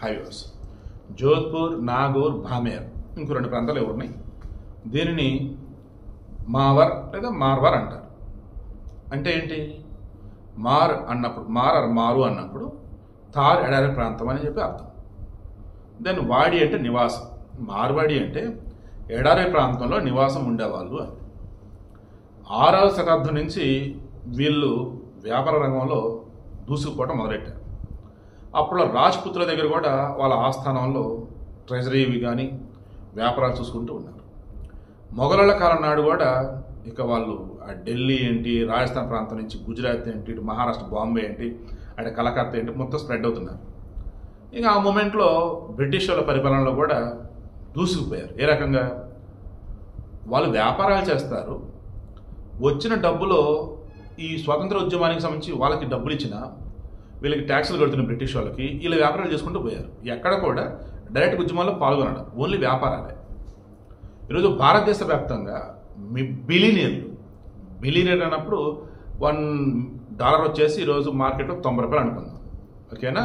Highways Jodhpur, Nagur, భామేర్ ఇంకో 2 ప్రాంతాలు ఉన్నాయి. దీనిని మావర్ లేదా మార్వర్ అంటారు. అంటే ఏంటి? మార్ అన్నప్పుడు మారు అన్నప్పుడు థార్ ఎడారి ప్రాంతం అని చెప్పి అర్థం. దెన్ వాడి అంటే నివాసం. మార్వాడి అంటే ఎడారి ప్రాంతంలో నివాసం ఉండేవాళ్ళు అని. 6వ శతాబ్దం నుంచి వీళ్ళు వ్యాపార రంగంలో దూసుకుపోవడం మొదలెట్టారు. అప్పుడు రాజ్పుత్రుల దగ్గర కూడా వాళ్ళ ఆస్థానంలో ట్రెజరీవి కానీ వ్యాపారాలు చూసుకుంటూ ఉన్నారు. మొఘలుల కాలం నాడు కూడా ఇక వాళ్ళు ఢిల్లీ ఏంటి, రాజస్థాన్ ప్రాంతం నుంచి గుజరాత్ ఏంటి, ఇటు మహారాష్ట్ర బాంబే ఏంటి, అటు కలకత్తా ఏంటి మొత్తం స్ప్రెడ్ అవుతున్నారు. ఇక ఆ మూమెంట్లో బ్రిటిష్ వాళ్ళ పరిపాలనలో కూడా దూసుకుపోయారు. ఏ రకంగా? వాళ్ళు వ్యాపారాలు చేస్తారు, వచ్చిన డబ్బులో ఈ స్వాతంత్ర ఉద్యమానికి సంబంధించి వాళ్ళకి డబ్బులు ఇచ్చిన వీళ్ళకి ట్యాక్సులు కడుతున్న బ్రిటిష్ వాళ్ళకి వీళ్ళు వ్యాపారాలు చేసుకుంటూ పోయారు. ఎక్కడ కూడా డైరెక్ట్ ఉద్యమాల్లో పాల్గొనడం, ఓన్లీ వ్యాపారాలే. ఈరోజు భారతదేశ వ్యాప్తంగా బిలియనీర్ అన్నప్పుడు $1 వచ్చేసి ఈరోజు మార్కెట్లో ₹90 అనుకుందాం. ఓకేనా?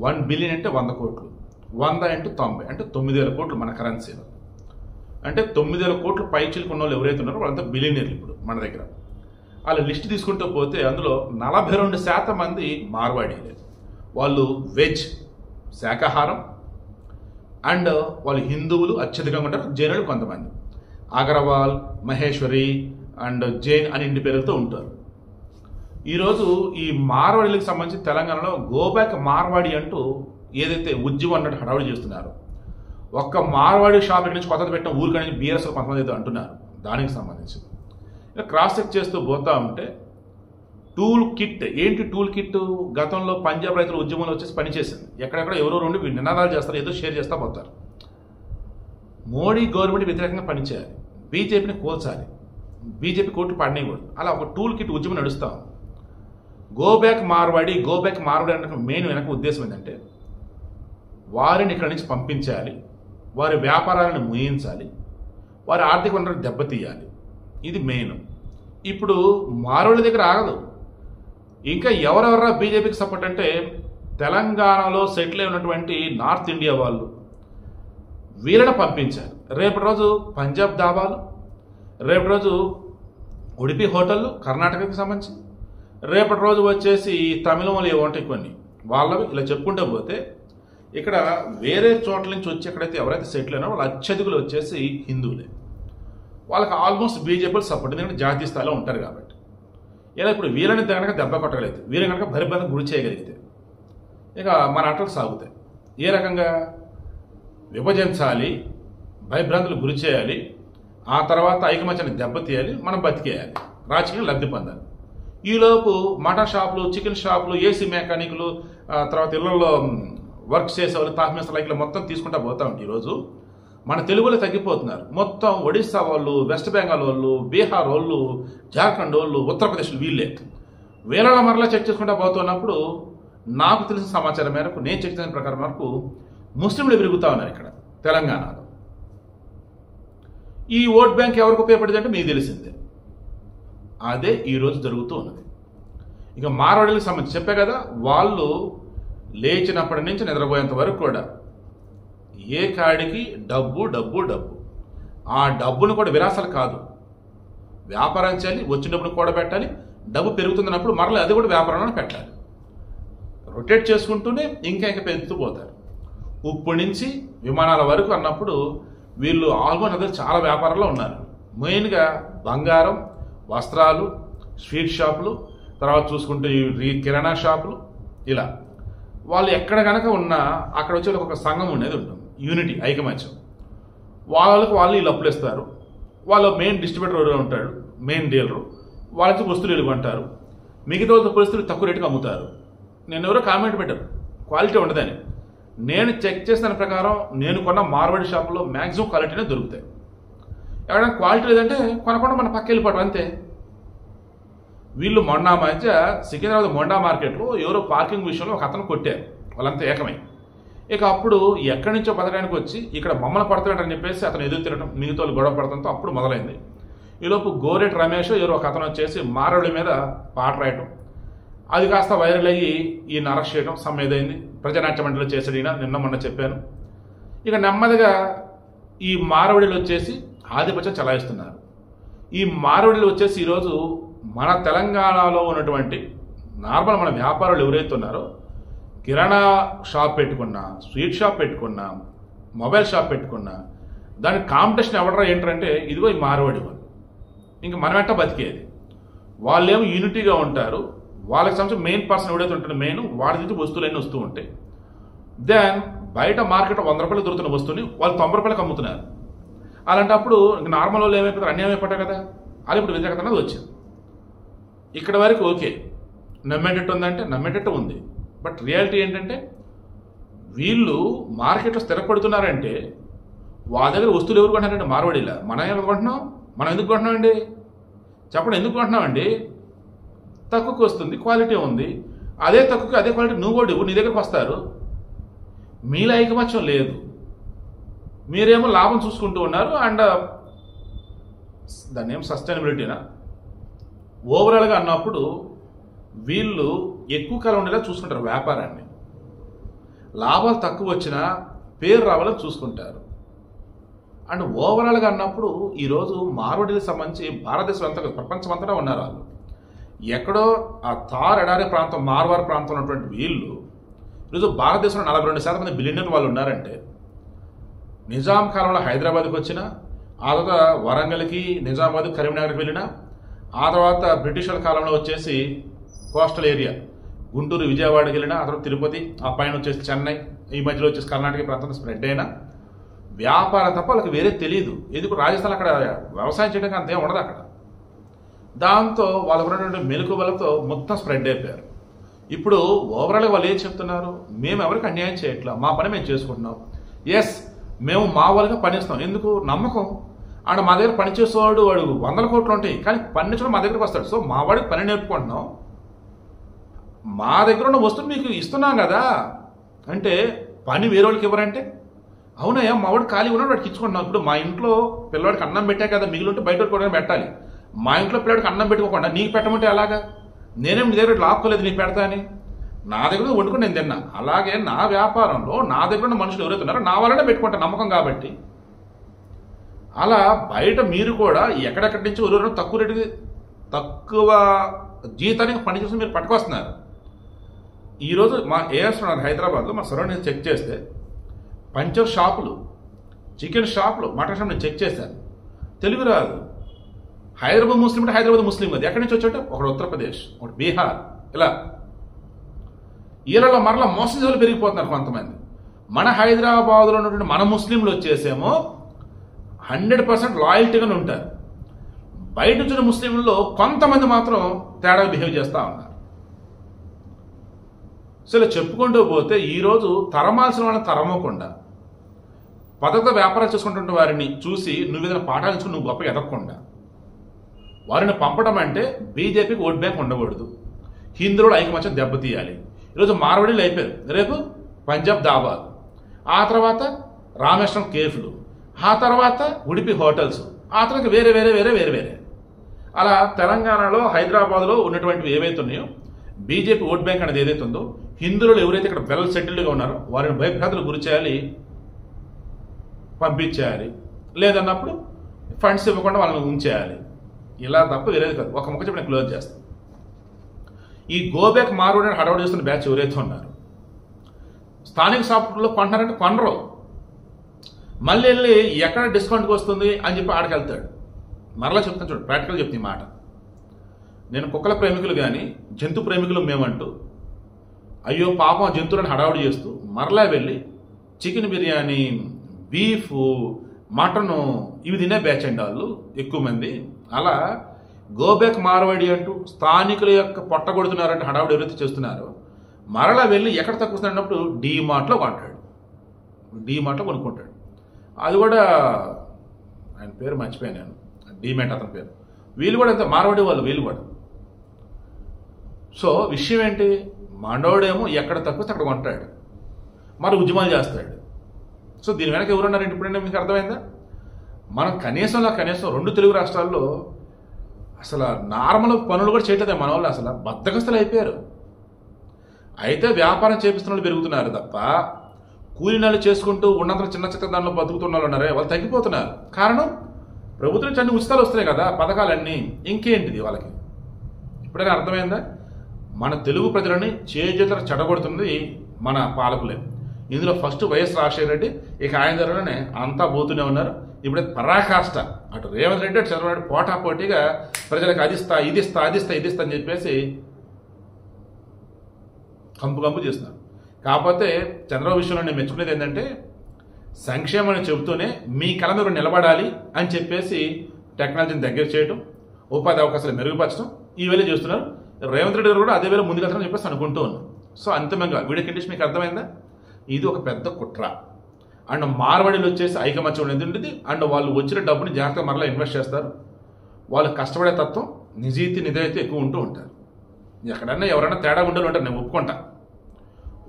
1 బిలియన్ అంటే 100 కోట్లు. 100 × 90 అంటే 9,000 కోట్లు మన కరెన్సీలో. అంటే 9,000 కోట్లు పైచిలకు ఉన్న వాళ్ళు ఎవరైతే ఉన్నారో వాళ్ళంతా బిలియనీర్లు ఇప్పుడు మన దగ్గర. వాళ్ళ లిస్ట్ తీసుకుంటూ పోతే అందులో 42% మంది మార్వాడీలే. వాళ్ళు వెజ్ శాకాహారం అండ్ వాళ్ళు హిందువులు అత్యధికంగా ఉంటారు, జైనులు కొంతమంది. అగర్వాల్, మహేశ్వరి అండ్ జైన్ అని ఇంటి పేరులతో ఉంటారు. ఈరోజు ఈ మార్వాడీలకు సంబంధించి తెలంగాణలో గోబ్యాక్ మార్వాడి అంటూ ఏదైతే ఉద్యమం అన్నట్టు హడావుడి చేస్తున్నారో, ఒక్క మార్వాడి షాప్ నుంచి కొత్తది పెట్టిన ఊరికని నుంచి బీఆర్ఎస్ కొంతమంది ఏదో అంటున్నారు. దానికి సంబంధించి ఇలా క్రాస్ చెక్ చేస్తూ పోతా ఉంటే టూల్ కిట్ ఏంటి? టూల్ కిట్ గతంలో పంజాబ్ రైతుల ఉద్యమంలో వచ్చేసి పనిచేసింది. ఎక్కడెక్కడ ఎవరో రెండు నినాదాలు చేస్తారు, ఏదో షేర్ చేస్తూ పోతారు. మోడీ గవర్నమెంట్ వ్యతిరేకంగా పనిచేయాలి, బీజేపీని కోల్చాలి, బీజేపీ కోర్టు పడనేయకూడదు. అలా ఒక టూల్ కిట్ ఉద్యమం నడుస్తాం. గోబ్యాక్ మార్వాడి అంటే మెయిన్ వెనక ఉద్దేశం ఏంటంటే వారిని ఇక్కడి నుంచి పంపించాలి, వారి వ్యాపారాలను ముయించాలి, వారి ఆర్థిక వనరులు దెబ్బతీయాలి. ఇది మెయిన్. ఇప్పుడు మార్వాడి దగ్గర ఆగదు. ఇంకా ఎవరెవరా బీజేపీకి సపోర్ట్ అంటే తెలంగాణలో సెటిల్ అయి ఉన్నటువంటి నార్త్ ఇండియా వాళ్ళు, వీళ్ళని పంపించాలి. రేపటి రోజు పంజాబ్ దాబాలు, రేపటి రోజు ఉడిపి హోటళ్ళు కర్ణాటకకి సంబంధించి, రేపటి రోజు వచ్చేసి తమిళం వాళ్ళు ఏమంటాయి కొన్ని వాళ్ళవి, ఇలా చెప్పుకుంటూ పోతే ఇక్కడ వేరే చోట్ల నుంచి వచ్చి ఎక్కడైతే ఎవరైతే సెటిల్ అయినా వాళ్ళు అత్యధికులు వచ్చేసి హిందువులే. వాళ్ళకి ఆల్మోస్ట్ బీజేపీ సపోర్ట్, ఎందుకంటే జాతీయ స్థాయిలో ఉంటారు కాబట్టి. ఇలా ఇప్పుడు వీళ్ళని కనుక దెబ్బ కొట్టగలిగితే, వీళ్ళని కనుక భరిబంధం గురి చేయగలిగితే ఇక మన ఆటలు సాగుతాయి. ఏ రకంగా? విభజించాలి, భయభ్రాంతులు గురి చేయాలి, ఆ తర్వాత ఐకమత్యాన్ని దెబ్బతీయాలి, మనం బతికేయాలి, రాజకీయం లబ్ధి పొందాలి. ఈలోపు మటన్ షాపులు, చికెన్ షాపులు, ఏసీ మెకానిక్లు, తర్వాత ఇళ్లలో వర్క్ చేసేవాళ్ళు, తాహ్మీస్ లైక్లు మొత్తం తీసుకుంటా పోతా ఉంటే ఈరోజు మన తెలుగులో తగ్గిపోతున్నారు. మొత్తం ఒడిస్సా వాళ్ళు, వెస్ట్ బెంగాల్ వాళ్ళు, బీహార్ వాళ్ళు, జార్ఖండ్ వాళ్ళు, ఉత్తరప్రదేశ్ వీళ్ళే. వేలలో మరలా చెక్ చేసుకుంటా పోతున్నప్పుడు నాకు తెలిసిన సమాచారం మేరకు, నేను చెక్ చేసిన ప్రకారం మేరకు ముస్లింలు పెరుగుతూ ఉన్నారు ఇక్కడ తెలంగాణలో. ఈ ఓట్ బ్యాంక్ ఎవరికి ఉపయోగపడింది అంటే మీకు తెలిసిందే. అదే ఈరోజు జరుగుతూ ఉన్నది. ఇక మార్వాడీలకు సంబంధించి చెప్పే కదా, వాళ్ళు లేచినప్పటి నుంచి నిద్రపోయేంత వరకు కూడా ఏ కాడికి డబ్బు డబ్బు డబ్బు. ఆ డబ్బును కూడా విరాసాలు కాదు, వ్యాపారం చేయాలి, వచ్చిన డబ్బును కూడబెట్టాలి, డబ్బు పెరుగుతున్నప్పుడు మరలా అది కూడా వ్యాపారంలో పెట్టాలి. రొటేట్ చేసుకుంటూనే ఇంకా పెంచుతూ పోతారు. ఉప్పు నుంచి విమానాల వరకు అన్నప్పుడు వీళ్ళు ఆల్మోస్ట్ అందరూ చాలా వ్యాపారాల్లో ఉన్నారు. మెయిన్గా బంగారం, వస్త్రాలు, స్వీట్ షాపులు, తర్వాత చూసుకుంటే కిరాణా షాపులు, ఇలా వాళ్ళు ఎక్కడ కనుక ఉన్నా అక్కడ వచ్చి ఒక సంఘం ఉండేది ఉంటుంది, యూనిటీ, ఐకమత్యం. వాళ్ళకు వాళ్ళు వీళ్ళు అప్పులు ఇస్తారు. వాళ్ళు మెయిన్ డిస్ట్రిబ్యూటర్ ఉంటాడు, మెయిన్ డీలరు, వాళ్ళకి వస్తువులు వెళ్ళుకుంటారు. మిగతా పరిస్థితులు తక్కువ రేటుకి అమ్ముతారు. నేను ఎవరో కామెంట్ పెట్టారు క్వాలిటీ ఉండదని. నేను చెక్ చేసిన ప్రకారం నేను కొన్న మార్వాడి షాపులో మ్యాక్సిమం క్వాలిటీనే దొరుకుతాయి. ఎవరైనా క్వాలిటీ లేదంటే కొనకుండా మన పక్క వెళ్ళిపోవడం అంతే. వీళ్ళు మొన్న మధ్య సికింద్రాబాద్ మొండా మార్కెట్లో ఎవరో పార్కింగ్ విషయంలో ఒక అతను కొట్టారు, వాళ్ళంతా ఏకమై. ఇక అప్పుడు ఎక్కడి నుంచో పథకానికి వచ్చి ఇక్కడ మమ్మల్ని పడతాడని చెప్పేసి అతను ఎదురు తిరగడం, మిగతా గొడవ పడటంతో అప్పుడు మొదలైంది. ఈలోపు గోరెట్ రమేష్ ఎవరో ఒక అతను వచ్చేసి మార్వాడి మీద పాట రాయటం, అది కాస్త వైరల్ అయ్యి ఈయన అరెస్ట్ చేయడం సమ్మేదైంది. ప్రజానాట్య మండలిలో చేసాడు ఈయన, నిన్న మొన్న చెప్పాను. ఇక నెమ్మదిగా ఈ మారవడిలు వచ్చేసి ఆధిపత్యం చలాయిస్తున్నారు. ఈ మారవడిలు వచ్చేసి ఈరోజు మన తెలంగాణలో ఉన్నటువంటి నార్మల్ మన వ్యాపారులు ఎవరైతే ఉన్నారో, కిరాణా షాప్ పెట్టుకున్నా, స్వీట్ షాప్ పెట్టుకున్నా, మొబైల్ షాప్ పెట్టుకున్నా, దానికి కాంపిటీషన్ ఎవడరా ఏంటంటే ఇదిగో ఈ మారవాడి వాళ్ళు. ఇంక మనం వెంట బతికేది. వాళ్ళేమో యూనిటీగా ఉంటారు. వాళ్ళకి సంబంధించి మెయిన్ పర్సన్ ఎవడైతే ఉంటాడో మెయిన్ వాడి నుంచి వస్తువులన్నీ వస్తూ ఉంటాయి. దెన్ బయట మార్కెట్ 100 రూపాయలు దొరుకుతున్న వస్తువుని వాళ్ళు 90 రూపాయలకు అమ్ముతున్నారు. అలాంటప్పుడు ఇంక నార్మల్ వాళ్ళు ఏమైపోతారు, అన్యాయం అయిపోతారు కదా. అది ఇప్పుడు వ్యతిరేకత అనేది వచ్చింది. ఇక్కడ వరకు ఓకే, నమ్మేటట్టు ఉందంటే నమ్మేటట్టు ఉంది. బట్ రియాలిటీ ఏంటంటే వీళ్ళు మార్కెట్లో స్థిరపడుతున్నారంటే వాళ్ళ దగ్గర వస్తువులు ఎవరు కొంటున్నారంటే మార్వాడిలా. మనం ఎందుకు కొంటున్నాం? మనం ఎందుకు కొంటున్నామండి చెప్పండి, ఎందుకు కొంటున్నామండి? తక్కువకి వస్తుంది, క్వాలిటీ ఉంది. అదే తక్కువకి అదే క్వాలిటీ నువ్వు కూడా నీ దగ్గరకు వస్తారు. మీలో ఐకమత్యం లేదు. మీరేమో లాభం చూసుకుంటూ ఉన్నారు. అండ్ దాన్ని ఏం సస్టైనబిలిటీనా ఓవరాల్గా అన్నప్పుడు వీళ్ళు ఎక్కువ కాలం ఉండేలా చూసుకుంటారు వ్యాపారాన్ని. లాభాలు తక్కువ వచ్చినా పేరు రావాలని చూసుకుంటారు. అండ్ ఓవరాల్గా అన్నప్పుడు ఈరోజు మార్వాడీలకు సంబంధించి భారతదేశం అంతా ప్రపంచం అంతటా ఉన్నారు. వాళ్ళు ఎక్కడో ఆ థార్ ఎడారి ప్రాంతం మార్వార్ ప్రాంతంలో ఉన్నటువంటి వీళ్ళు ఈరోజు భారతదేశంలో 42% మంది బిలియనర్ వాళ్ళు ఉన్నారంటే, నిజాం కాలంలో హైదరాబాద్కి వచ్చిన, ఆ తర్వాత వరంగల్కి, నిజామాబాద్, కరీంనగర్కి వెళ్ళిన, ఆ తర్వాత బ్రిటిషర్ల కాలంలో వచ్చేసి కోస్టల్ ఏరియా గుంటూరు, విజయవాడకి వెళ్ళిన, ఆ తర్వాత తిరుపతి, ఆ పైన వచ్చేసి చెన్నై, ఈ మధ్యలో వచ్చేసి కర్ణాటక ప్రాంతం స్ప్రెడ్ అయినా వ్యాపారం తప్ప వాళ్ళకి వేరే తెలియదు. ఎందుకు రాజస్థాన్ అక్కడ వ్యవసాయం చేయడానికి అంతేం ఉండదు అక్కడ. దాంతో వాళ్ళకు ఉన్నటువంటి మెలకువలతో మొత్తం స్ప్రెడ్ అయిపోయారు. ఇప్పుడు ఓవరాల్గా వాళ్ళు ఏం చెప్తున్నారు, మేము ఎవరికి అన్యాయం చేయట్లా, మా పని మేము చేసుకుంటున్నాం. ఎస్, మేము మా వాళ్ళగా పనిస్తాం. ఎందుకు? నమ్మకం. అండ్ మా దగ్గర పని చేసేవాడు వాడు 100 కోట్లు ఉంటాయి, కానీ పని మా దగ్గరకు వస్తాడు. సో మా వాడికి పని నేర్పుకుంటున్నాం, మా దగ్గర ఉన్న వస్తువులు మీకు ఇస్తున్నాం కదా. అంటే పని వేరే వాళ్ళకి ఇవ్వరంటే అవునయ్యా, మా వాడు ఖాళీ ఉన్నాడు, వాడికి ఇచ్చుకుంటున్నాం. ఇప్పుడు మా ఇంట్లో పిల్లవాడికి అన్నం పెట్టా కదా, మిగిలి ఉంటే బయట కూడా పెట్టాలి. మా ఇంట్లో పిల్లడికి అన్నం పెట్టుకోకుండా నీకు పెట్టమంటే అలాగా? నేనేం నీ దగ్గర లాక్కోలేదు నీకు పెడతా అని. నా దగ్గర వండుకుని నేను తిన్నా. అలాగే నా వ్యాపారంలో నా దగ్గర ఉన్న మనుషులు ఎవరైతే ఉన్నారో నా వాళ్ళనే పెట్టుకుంటా, నమ్మకం కాబట్టి. అలా బయట మీరు కూడా ఎక్కడెక్కడి నుంచి ఎవరెవరో తక్కువ రేటుకి తక్కువ జీతానికి పనిచేసి మీరు పట్టుకొస్తున్నారు. ఈరోజు మా ఏఎస్ ఉన్నారు హైదరాబాద్లో, మా సరౌండింగ్ చెక్ చేస్తే పంచర్ షాపులు, చికెన్ షాపులు, మటన్ షాప్ నేను చెక్ చేశాను. తెలుగు రాదు. హైదరాబాద్ ముస్లిం అంటే హైదరాబాద్ ముస్లిం అది. ఎక్కడి నుంచి వచ్చాడు? ఒకటి ఉత్తరప్రదేశ్, ఒకటి బీహార్. ఇలా ఈలలో మరలా మోసం చేతులు పెరిగిపోతున్నారు కొంతమంది. మన హైదరాబాద్లో ఉన్నటువంటి మన ముస్లింలు వచ్చేసేమో 100% లాయల్టీగానే ఉంటారు. బయట వచ్చిన ముస్లింల్లో కొంతమంది మాత్రం తేడా బిహేవ్ చేస్తూ ఉన్నారు. సో ఇలా చెప్పుకుంటూ పోతే ఈరోజు తరమాల్సిన వాళ్ళని తరమకుండా, పద్ధతిగా వ్యాపారాలు చేసుకుంటున్న వారిని చూసి నువ్వు ఏదైనా పాఠాలు ఇచ్చుకుని నువ్వు గొప్పగా ఎదగకుండా వారిని పంపడం అంటే బీజేపీకి ఓట్ బ్యాంక్ ఉండకూడదు. హిందువుల ఐకమత్యం దెబ్బతీయాలి. ఈరోజు మార్వాడీలు అయిపోయారు, రేపు పంజాబ్ దాబాలు, ఆ తర్వాత రామేశ్వరం కేఫ్లు, ఆ తర్వాత ఉడిపి హోటల్స్, ఆ తర్వాత వేరే వేరే వేరే వేరే వేరే అలా తెలంగాణలో హైదరాబాద్లో ఉన్నటువంటివి ఏవైతే ఉన్నాయో బీజేపీ ఓట్ బ్యాంక్ అనేది ఏదైతే ఉందో, హిందువులు ఎవరైతే ఇక్కడ వెల్ సెటిల్డ్గా ఉన్నారో వారిని భయభ్రాంతులకు గురి చేయాలి, పంపించేయాలి. లేదన్నప్పుడు ఫండ్స్ ఇవ్వకుండా వాళ్ళని ఉంచేయాలి. ఇలా తప్ప వేరేది కాదు. ఒక ముక్క చెప్పి నేను క్లోజ్ చేస్తాను. ఈ గోబ్యాక్ మార్వాడి హడావుడి చేస్తున్న బ్యాచ్ ఎవరైతే ఉన్నారు, స్థానిక షాపుల్లో కొంటున్నారంటే కొనరు. మళ్ళీ వెళ్ళి ఎక్కడ డిస్కౌంట్కి వస్తుంది అని చెప్పి ఆడికి వెళ్తాడు. మరలా చెప్తాను చూడండి, ప్రాక్టికల్ చెప్తాను ఈ మాట. నేను కుక్కల ప్రేమికులు కానీ జంతు ప్రేమికులు మేమంటూ అయ్యో పాపం జంతువులను హడావుడి చేస్తూ మరలా వెళ్ళి చికెన్ బిర్యానీ, బీఫ్, మటను ఇవి తినే బ్యాచ్ అండి వాళ్ళు ఎక్కువ మంది. అలా గోబ్యాక్ మార్వాడి అంటూ స్థానికుల యొక్క పొట్టగొడుతున్నారంటే హడావుడి ఎవరైతే చేస్తున్నారో మరలా వెళ్ళి ఎక్కడ తక్కువ వస్తున్నప్పుడు డీమార్ట్లో కొంటాడు, డీమార్ట్లో కొనుక్కుంటాడు. అది కూడా ఆయన పేరు మర్చిపోయాను నేను, డీమార్ట్ అతని పేరు. వీళ్ళు కూడా అంత మార్వాడి వాళ్ళు వీళ్ళు కూడా. సో విషయం ఏంటి, మనోడేమో ఎక్కడ తక్కువ అక్కడ కొంటాడు, మరి ఉద్యమాలు చేస్తాడు. సో దీని వెనక ఎవరున్నారంటే ఇప్పుడైనా మీకు అర్థమైందా? మనం కనీసం 2 తెలుగు రాష్ట్రాల్లో అసలు నార్మల్ పనులు కూడా చేయట్లేదు మన వాళ్ళు. అసలు బద్దకస్తులు అయిపోయారు. అయితే వ్యాపారం చేపిస్తున్న వాళ్ళు పెరుగుతున్నారు తప్ప కూలీనాలు చేసుకుంటూ ఉన్నంత చిన్న చిన్న దానిలో బతుకుతున్న వాళ్ళు ఉన్నారే వాళ్ళు తగ్గిపోతున్నారు. కారణం ప్రభుత్వం నుంచి అన్ని ఉచితాలు వస్తున్నాయి కదా, పథకాలన్నీ. ఇంకేంటిది వాళ్ళకి? ఇప్పుడైనా అర్థమైందా? మన తెలుగు ప్రజలని చేజేతర చెడగొడుతుంది మన పాలకులే. ఇందులో ఫస్ట్ వైఎస్ రాజశేఖర రెడ్డి, ఇక ఆయన ధరలోనే అంతా పోతూనే ఉన్నారు. ఇప్పుడే పరాకాష్ట, అటు రేవంత్ రెడ్డి అటు చంద్రబాబు నాయుడు పోటాపోటీగా ప్రజలకు అదిస్తా ఇదిస్తా అదిస్తా ఇదిస్తా అని చెప్పేసి కంపు చేస్తున్నారు. కాకపోతే చంద్రబాబు విషయంలో నేను మెచ్చుకునేది ఏంటంటే సంక్షేమాన్ని చెబుతూనే మీ కళ మీరు నిలబడాలి అని చెప్పేసి టెక్నాలజీని దగ్గర చేయడం, ఉపాధి అవకాశాలు మెరుగుపరచడం ఇవన్నీ చేస్తున్నారు. రేవంత్ రెడ్డి గారు కూడా అదే వేళ ముందుకెళ్తారని చెప్పేసి అనుకుంటూ ఉన్నాను. సో అంతిమంగా వీడియో కండిషన్ మీకు అర్థమైందా? ఇది ఒక పెద్ద కుట్ర. అండ్ మార్వాడీలు వచ్చేసి ఐకమత్యం అనేది ఉంటుంది. అండ్ వాళ్ళు వచ్చిన డబ్బుని జాగ్రత్తగా మరలా ఇన్వెస్ట్ చేస్తారు. వాళ్ళు కష్టపడే తత్వం, నిజాయితీ ఎక్కువ ఉంటూ ఉంటారు. ఎక్కడన్నా ఎవరైనా తేడా ఉండాలి ఉంటారు, నేను ఒప్పుకుంటా.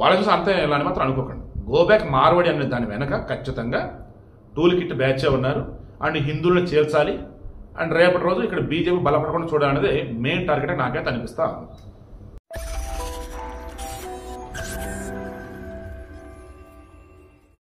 వాళ్ళ చూసి అంతే ఇలా అని మాత్రం అనుకోకండి. గో బ్యాక్ మార్వాడి అనే దాని వెనక ఖచ్చితంగా టూల్ కిట్ బ్యాచే ఉన్నారు. అండ్ హిందువులను చేర్చాలి, అండ్ రేపటి రోజు ఇక్కడ బీజేపీ బలపడకుండా చూడాలనేది మెయిన్ టార్గెట్ నాకైతే అనిపిస్తా.